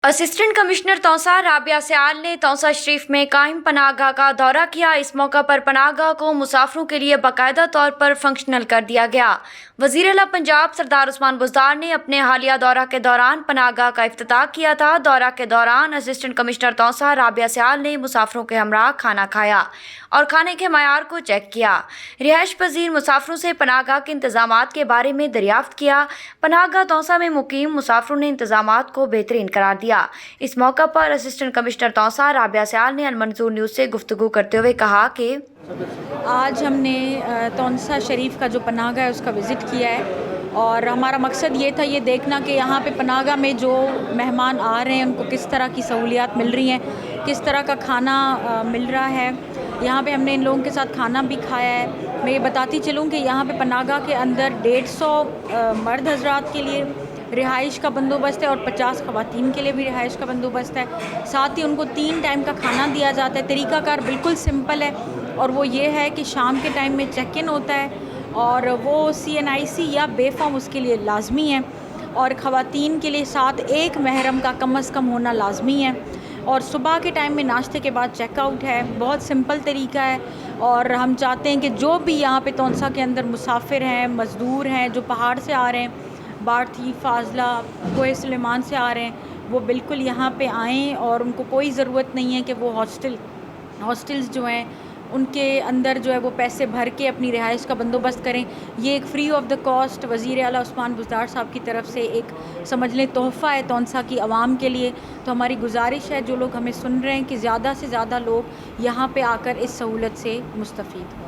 Assistant commissioner Taunsa Rabia Sayal ने तौसा शरीफ में कायम पनाहगाह का दौरा किया। इस मौका पर पनाहगाह को मुसाफिरों के लिए बाकायदा तौर पर फंक्शनल कर दिया गया। वज़ीर आला पंजाब सरदार उस्मान बुज़दार ने अपने हालिया दौरा के दौरान पनाहगाह का इफ्तिताह किया था। दौरा के दौरान असिस्टेंट कमिश्नर तौसा राबिया सयाल ने मुसाफिरों के हमरा खाना खाया और खाने के मयार को चेक किया। रिहाइश पजीर मुसाफिरों से पनाहगाह के इंतजामात के बारे में दरियाफ्त किया। पनाहगाह तौसा में मुकीम मुसाफिरों ने इंतजामात को बेहतरीन करार दिया। इस मौका पर असिस्टेंट कमिश्नर तौसा राबिया सयाल ने अलमंसूर न्यूज़ से गुफ्तगू करते हुए कहा कि आज हमने तौसा शरीफ का जो पनाहगाह है उसका विज़िट किया है और हमारा मकसद ये था ये देखना कि यहाँ पे पनाहगाह में जो मेहमान आ रहे हैं उनको किस तरह की सहूलियात मिल रही हैं, किस तरह का खाना मिल रहा है। यहाँ पे हमने इन लोगों के साथ खाना भी खाया है। मैं ये बताती चलूँ कि यहाँ पे पनाहगाह के अंदर 150 मर्द हजरात के लिए रिहाइश का बंदोबस्त है और 50 ख़वातीन के लिए भी रिहाइश का बंदोबस्त है। साथ ही उनको 3 टाइम का खाना दिया जाता है। तरीक़ाकार बिल्कुल सिंपल है और वो ये है कि शाम के टाइम में चेक इन होता है और वो CNIC या बे फॉर्म उसके लिए लाजमी है और ख़वातीन के लिए साथ एक महरम का कम अज़ कम होना लाजमी है और सुबह के टाइम में नाश्ते के बाद चेकआउट है। बहुत सिंपल तरीका है और हम चाहते हैं कि जो भी यहाँ पे तौसा के अंदर मुसाफिर हैं, मज़दूर हैं, जो पहाड़ से आ रहे हैं, बार्थी, फाजला, कोहे सुलेमान से आ रहे हैं, वो बिल्कुल यहाँ पे आएँ और उनको कोई ज़रूरत नहीं है कि वो हॉस्टल्स जो हैं उनके अंदर जो है वो पैसे भर के अपनी रिहाइश का बंदोबस्त करें। ये एक फ्री ऑफ द कॉस्ट वज़ीर आला उस्मान बुज़दार साहब की तरफ से एक समझ लें तोहफ़ा है तौसा की आवाम के लिए। तो हमारी गुजारिश है जो लोग हमें सुन रहे हैं कि ज़्यादा से ज़्यादा लोग यहाँ पे आकर इस सहूलत से मुस्तफ़ीद हों।